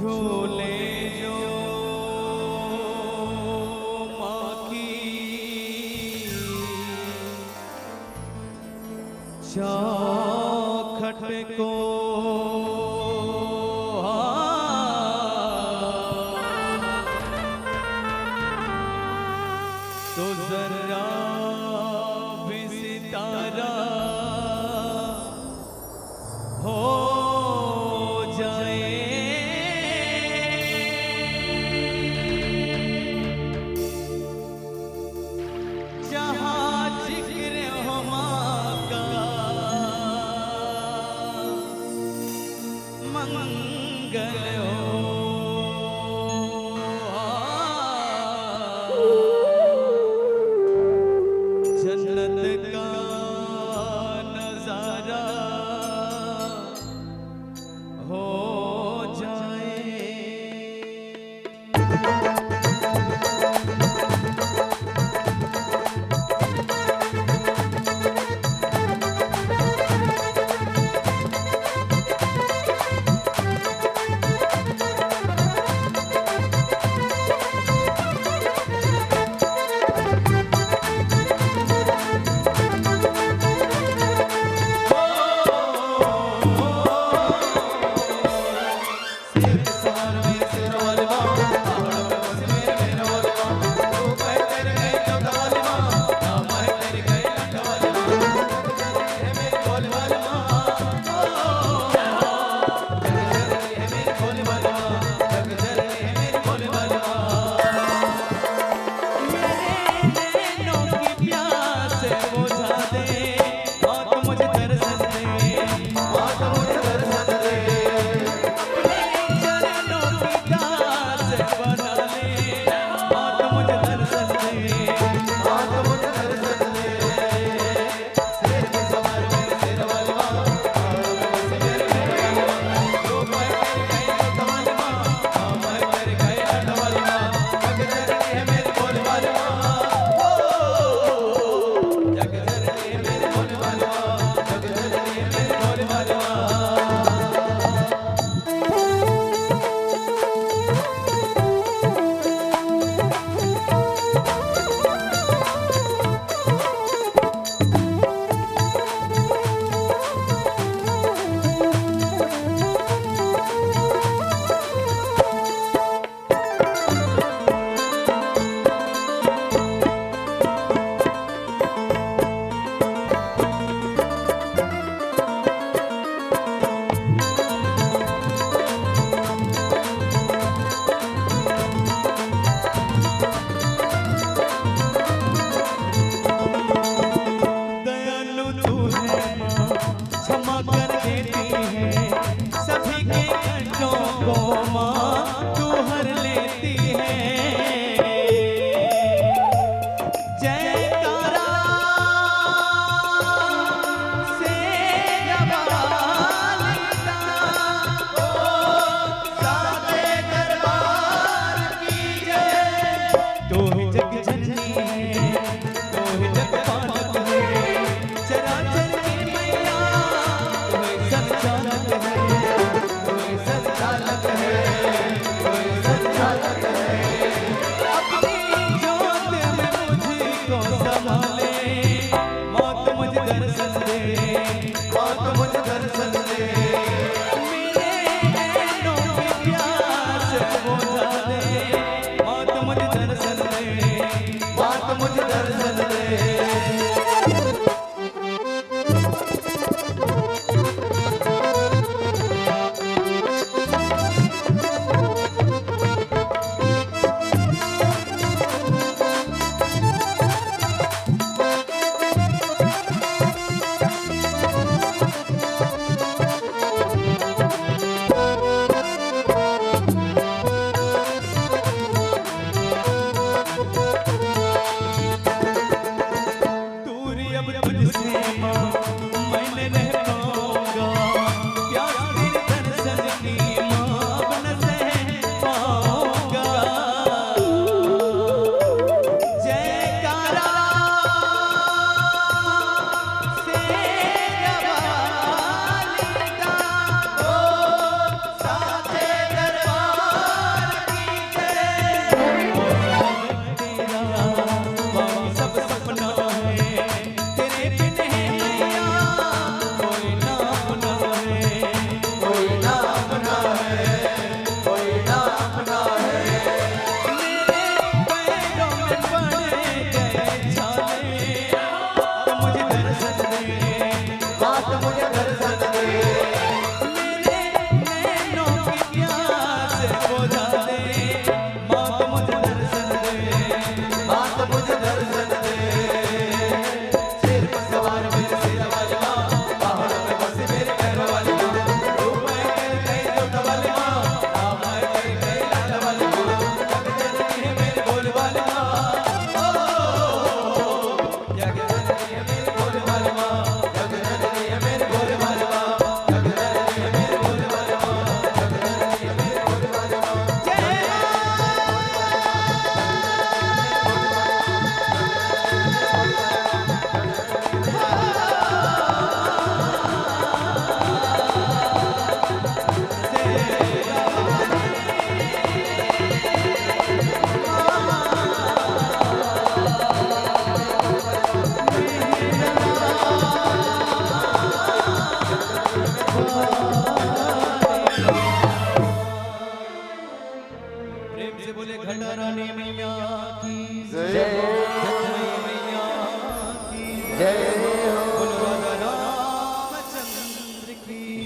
झूले जो माँ की चौखट को तो जरा भी सितारा हो जाए। जहाँ जिक्र हो माँ का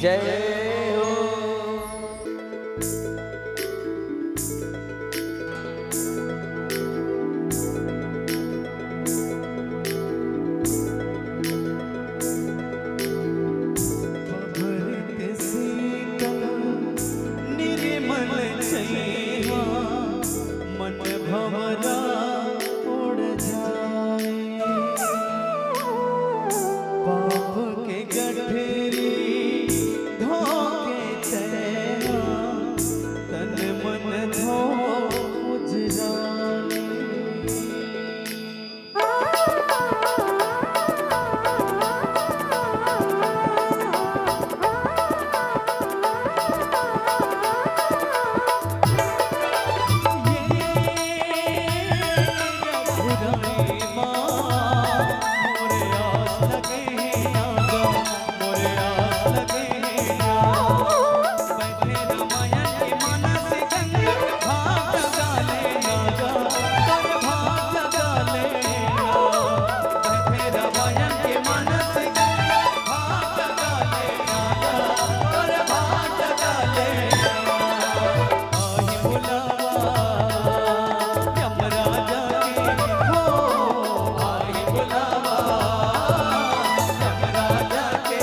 जय हो। भरित शीतल निर्मल छैया मन भंवरा उड़ जाए। पाप के गठरी धोके तैया तन मन धो उजराए। बुलावा यमराजा के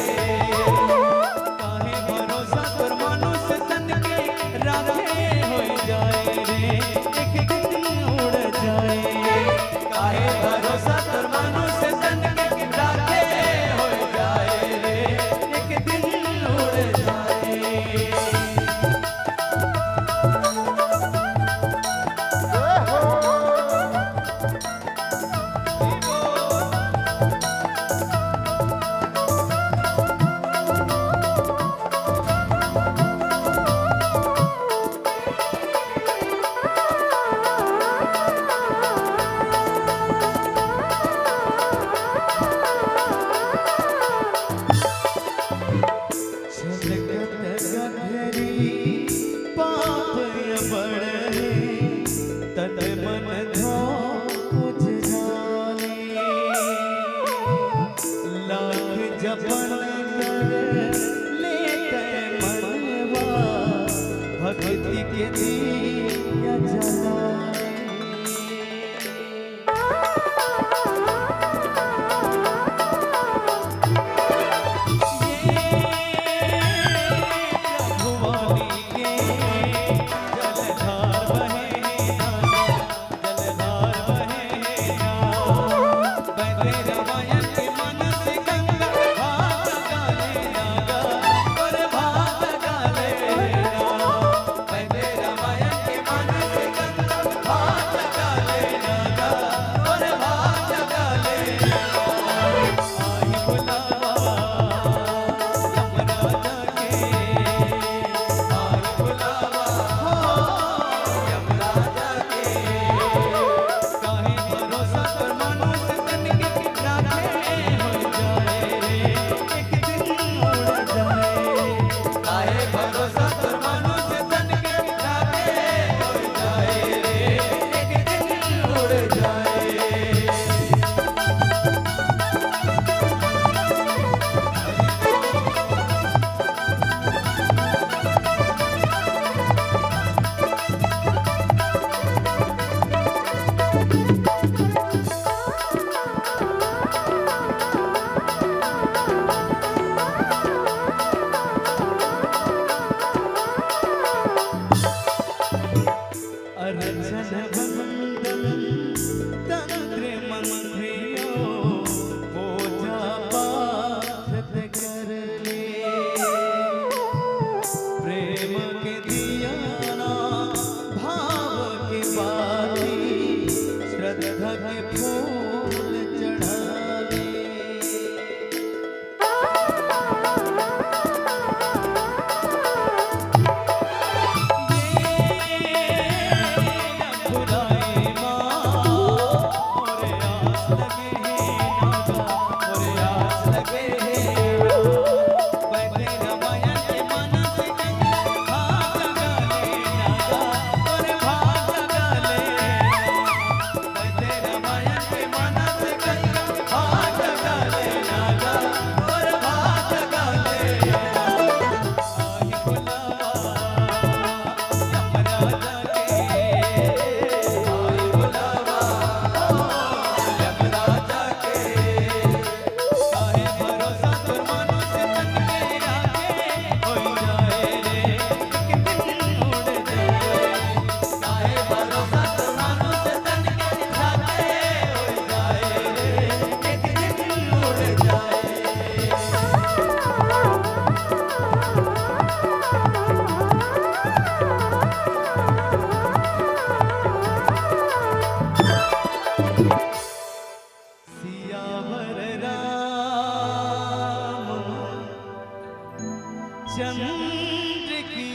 चंद्र की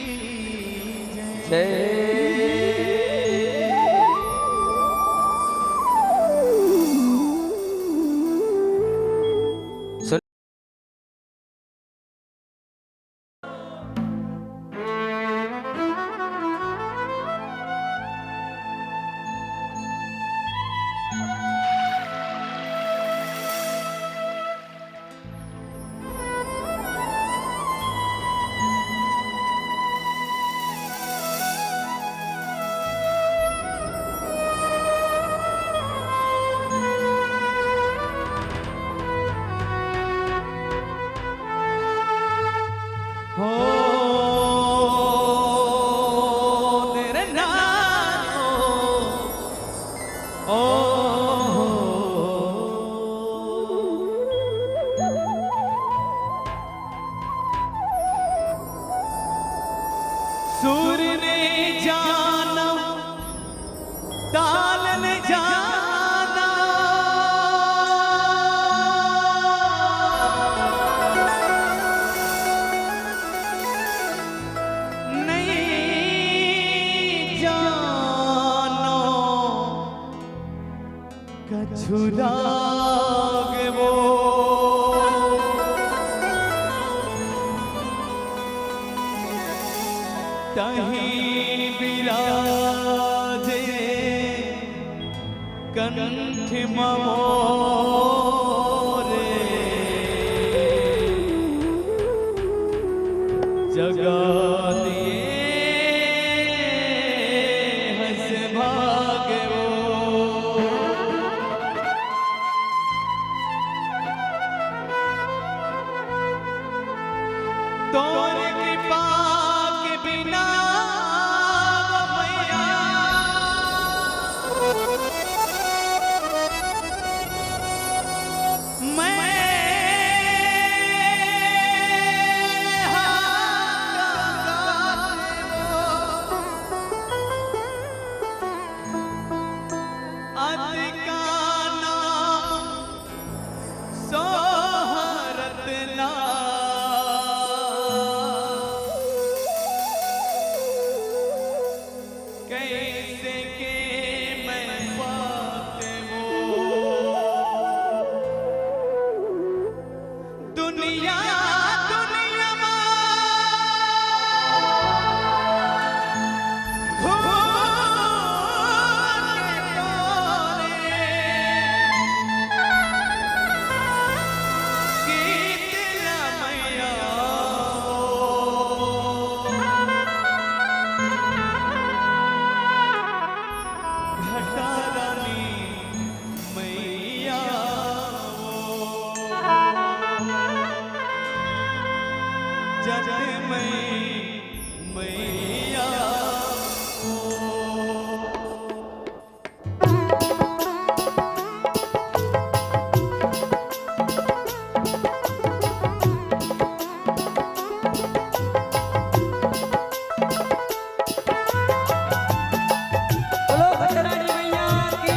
जय। हो तेरे नाम ओ सुर ने जाना ताल ने जाना नहीं जानो कछुराग वो तहीं विराजे कंठ मोरे जगा दिए हंस भागे वो तोर कृपा के बिना मैया मैं अति का नाम सोहरत ना कैसे के मैं पाते वो दुनिया दुनिया मैया बोलो बजरंगी मैया की।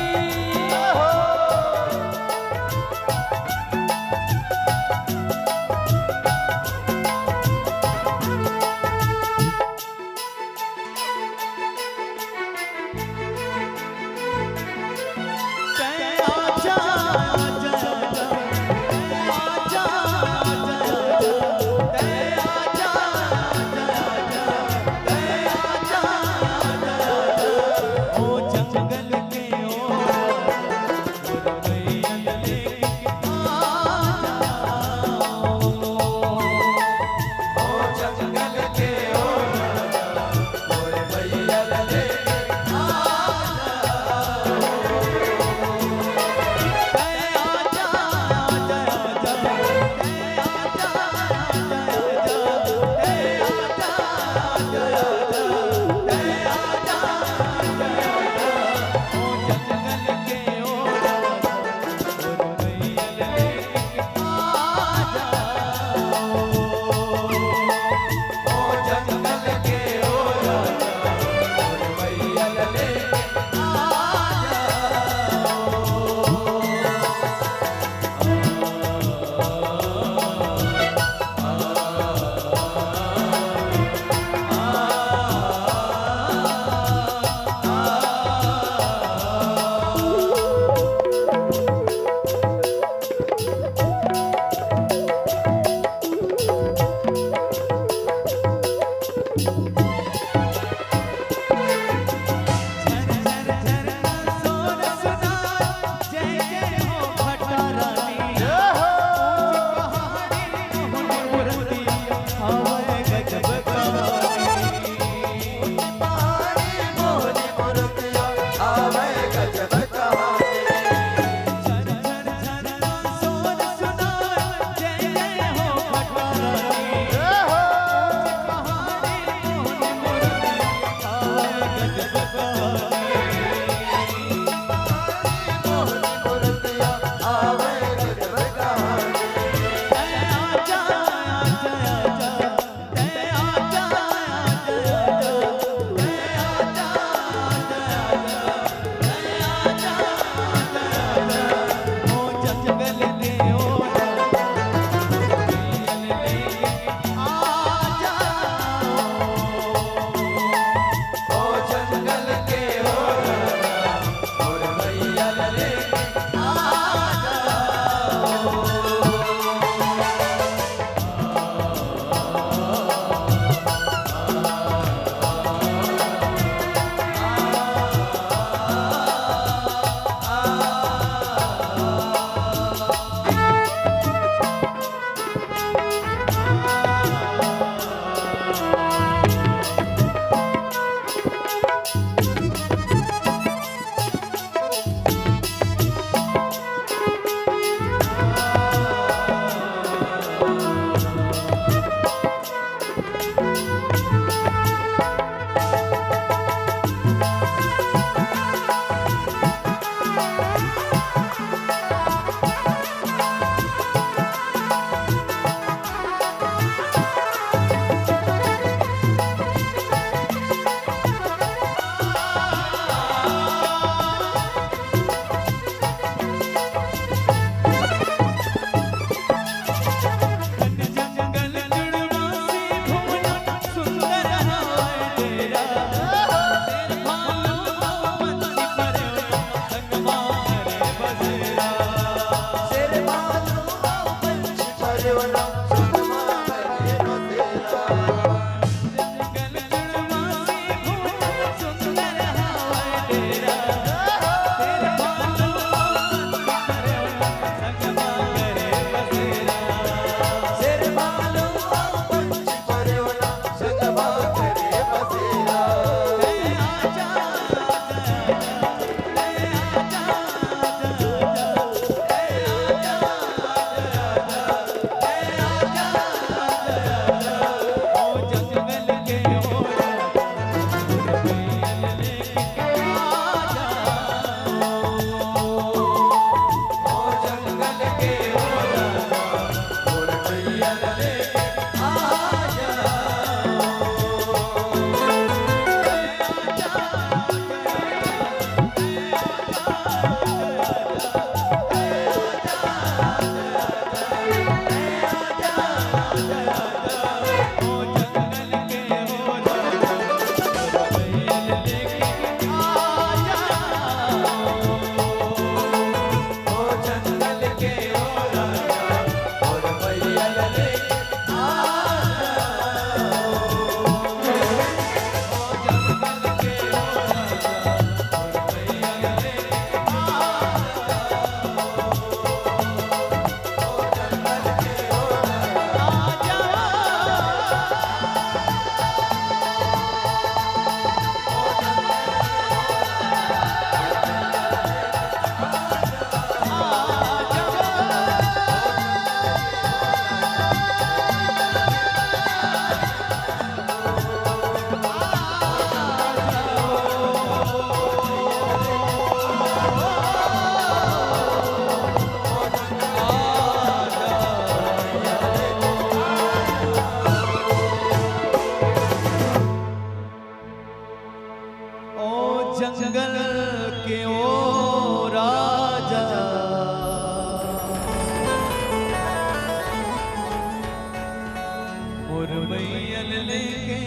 कोयल लेके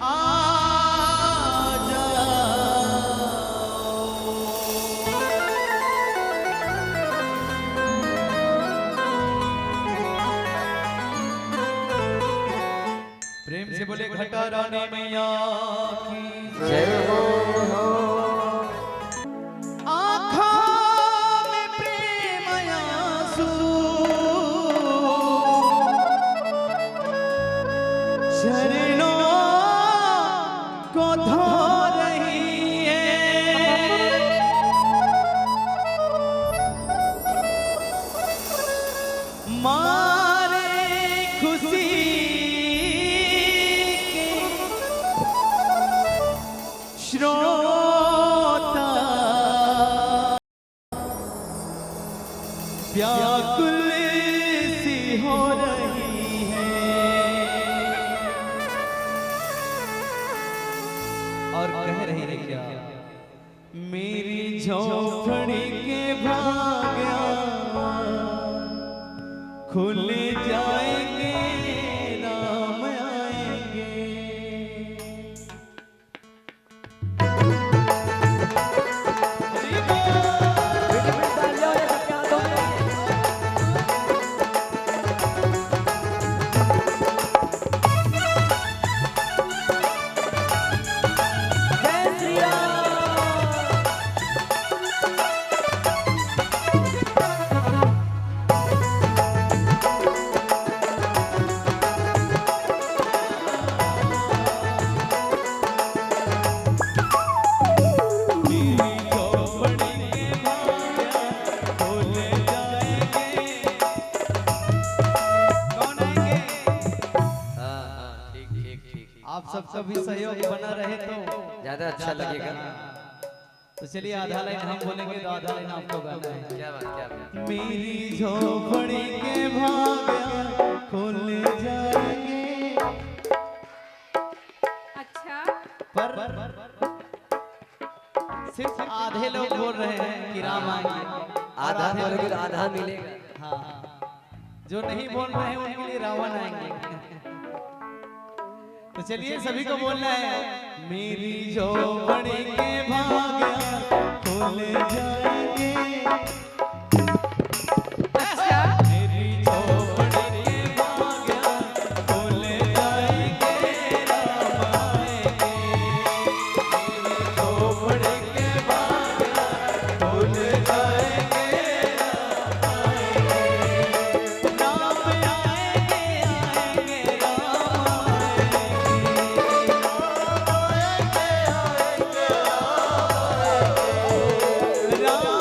आ जाओ। प्रेम से बोले घटा रानी मैया की जय हो। आँखों में प्रेम आंसू, चरणों को धो रही है। मारे खुशी के श्रोता व्याकुल सी हो रही है। और कह रही है क्या, मेरी झोपड़ी के भाग्य खुल जाएंगे, राम आएंगे। जय श्री राम। आप सबका भी सहयोग बना रहे तो ज्यादा अच्छा लगेगा। तो चलिए आधा लाइन हम बोलेंगे तो आधा लाइन आपको गाना है। क्या बात, क्या बात। मेरी झोपड़ी के भाग्य खुल जाएंगे। अच्छा पर सिर्फ आधे लोग बोल रहे हैं कि राम आएंगे, आधा बोलोगे तो आधा मिलेगा। हाँ, जो नहीं बोल रहे हैं उनके लिए रावण आएंगे। तो चलिए सभी को बोलना है, मेरी झोपड़ी के भाग्य खुल जाएंगे। अच्छा मेरी झोपड़ी के भाग्य खुल जाएंगे, राम आएंगे। मेरी झोपड़ी के भाग्य खुल जाएंगे, राम आएंगे। राम आएंगे, राम आएंगे, राम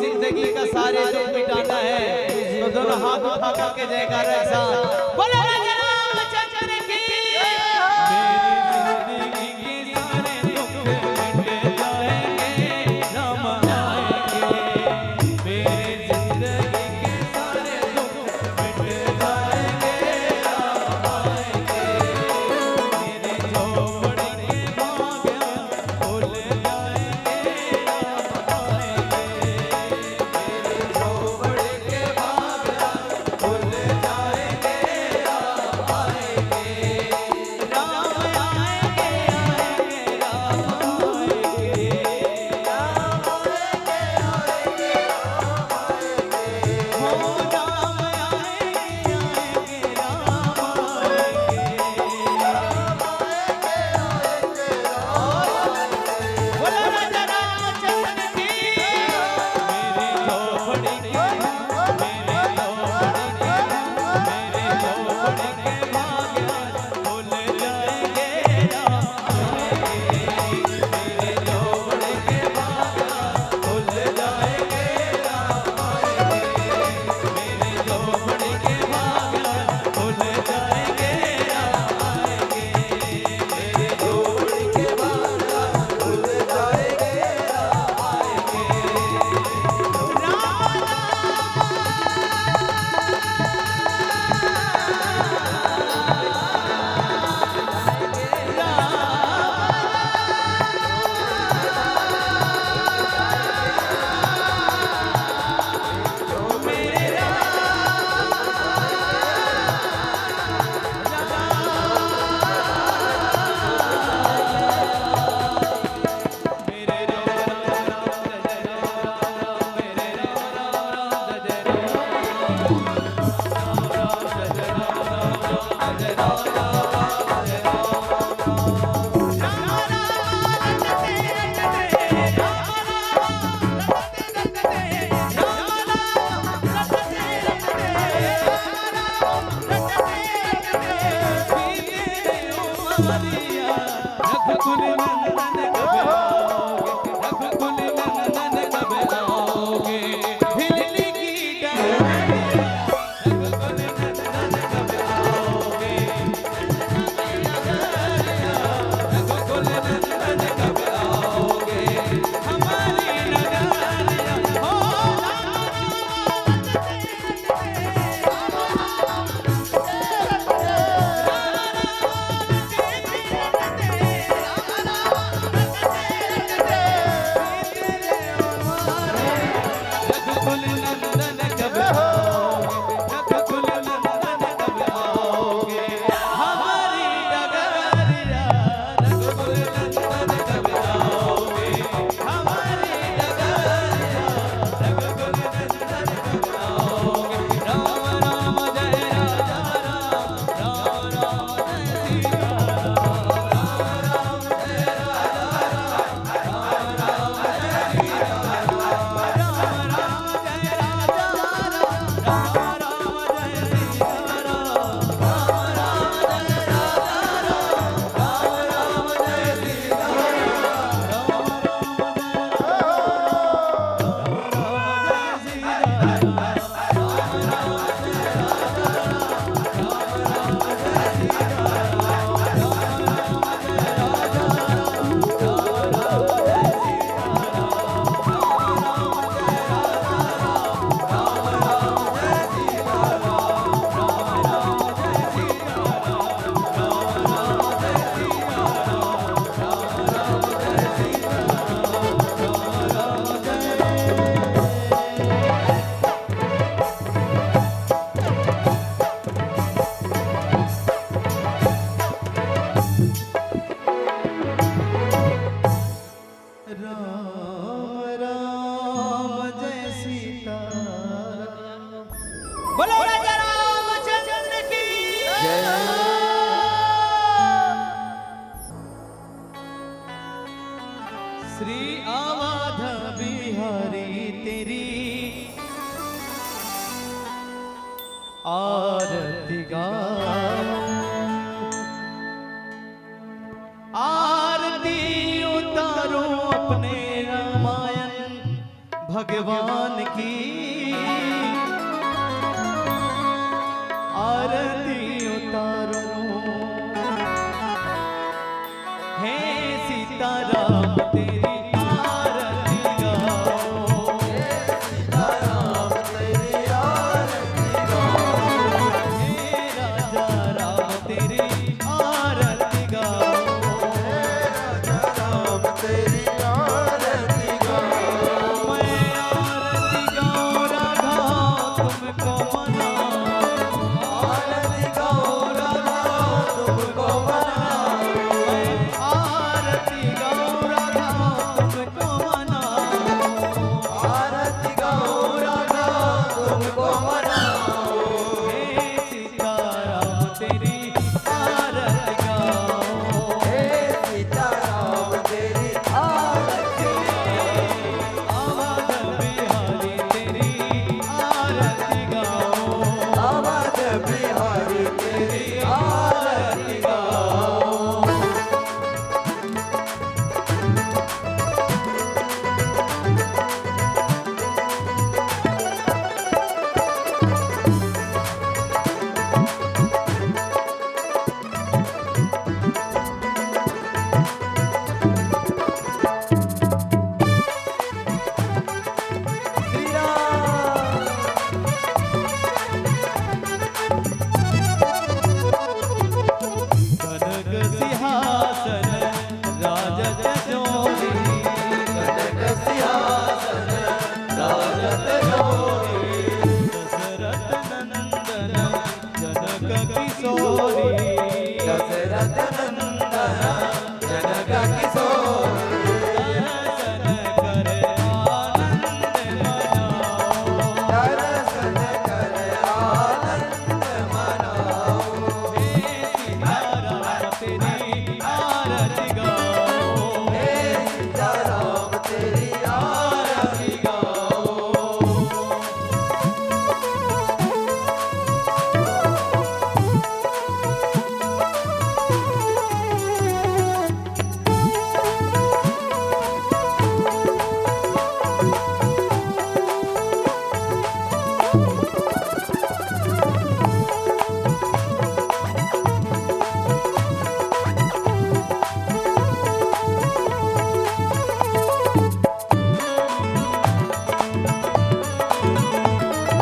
जिंदगी का सारे दुख मिटाना है तो दोनों हाथ उठा करके जयकार एक साथ बोलो राजा रामचंद्र की। मेरी जिंदगी के सारे दुख मिट जाएंगे राम आएंगे। मेरी जिंदगी के सारे दुख मिट जाएंगे राम आएंगे। मेरी झोपड़ी के भाग्य खुल जाएंगे राम आएंगे। मेरी झोपड़ी के भाग्य खुल जाएंगे राम आएंगे। राम आएंगे आएंगे राम आएंगे। राम आएंगे आएंगे राम आएंगे। हो राम आएंगे आएंगे राम आएंगे। बोलो राजा रामचंद्र की। मेरी झोपड़ी के भाग्य खुल जाएंगे राम आएंगे। मेरी झोपड़ी के भाग्य खुल जाएंगे राम आएंगे। मेरी झोपड़ी के भाग्य खुल जाएंगे राम आएंगे। मेरी झोपड़ी के भाग्य खुल जाएंगे राम भगवान की आरती उतारो हे सीताराम तेरी आरती गाओ सीताराम तेरी आरती गाओ हे राजा राम तेरी आरती गाओ राजा राम तेरी आरती गाओ मैं आरती गाऊं राधा तुमको मनाऊं आरती गाओ राधा तुमको मनाओ मैं आरती गाऊं राधा तुमको मनाऊं आरती गाओ राधा तुमको मनाओ हे सीताराम तेरी आरती गाओ हे सीताराम तेरी आरती अवध बिहारी तेरी आरती गाओ अवध बिहारी तेरी आरती गाओ श्री राम कनक सिंहासन राजत जोड़ी कनक सिंहासन राजत जोड़ी दशरथ नंदन जनक किशोरी दशरथ नंदन जनक किशोरी दर्शन करे आनंद मनाओ दर्शन कर आनंद मनाओ हे सीताराम तेरी आरती गाओ हे सीताराम तेरी आरती गाओ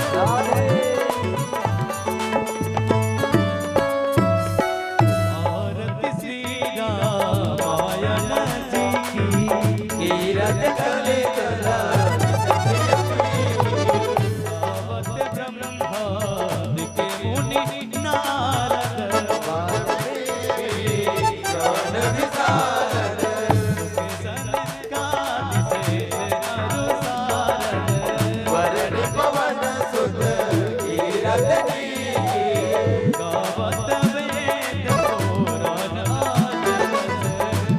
राधे आरती श्री रामायण जी की कीरत कलित आवत ब्रह्मादिक मुनि नारद ज्ञान विशारद संस्कार से अनुसारद वरण पवन सुत कीरत की गावत वेद पुराण आदर्श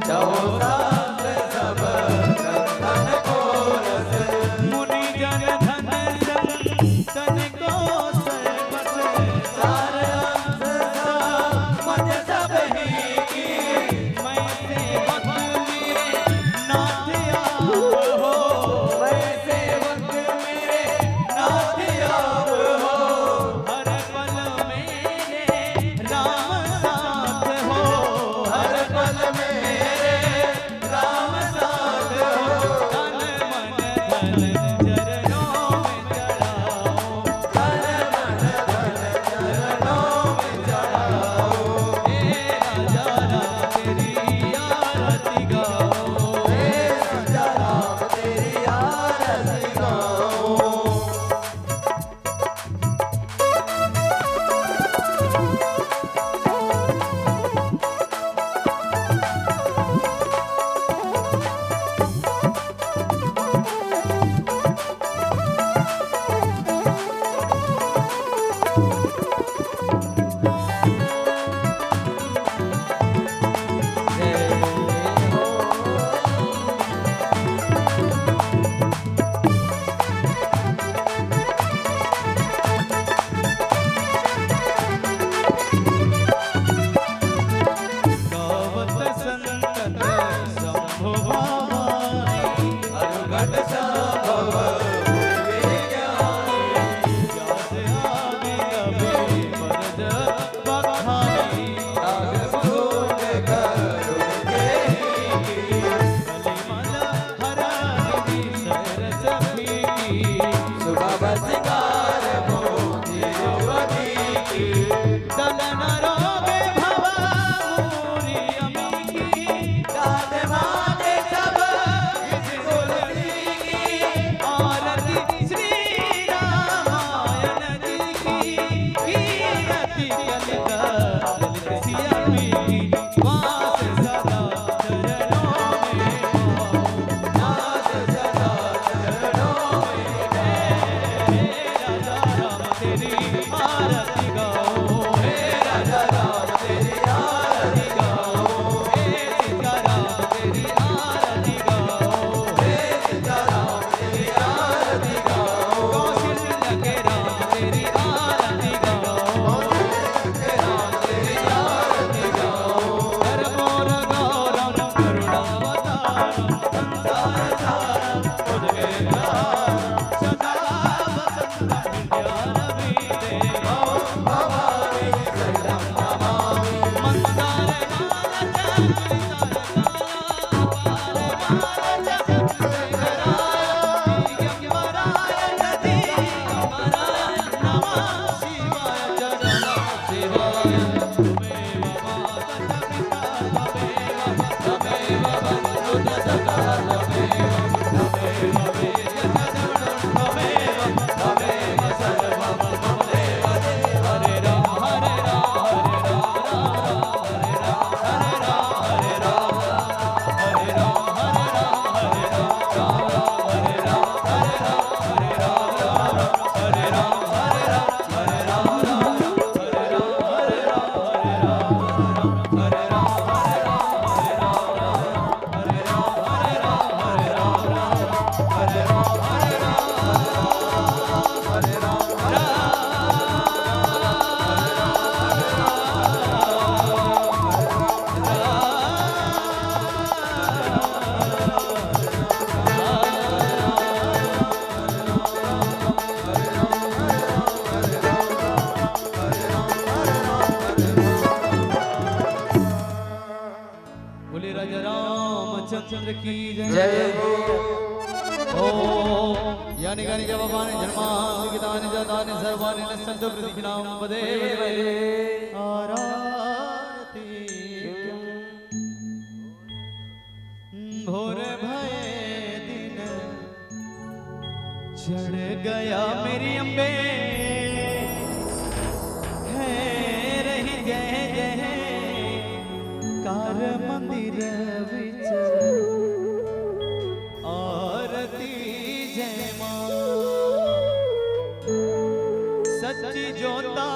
चौसात सब कंदन को रस मुनि जन धन संतन को सर्वस सार अंश मत सब ही की मैं सेवक मेरे नाथ आप हो मैं सेवक मेरे नाथ आप हो हर रामचंद्र की जय जय ओ यानि गानि जवाबानि जन्मानि विगतानि जातानि सर्वाणि नश्यन्तु प्रतिक्षणां वदे आरती भोर भये दिन चढ़ गया मेरी अम्बे है रही जय जय कार मंदिर विच आरती जय मां सच्ची जोता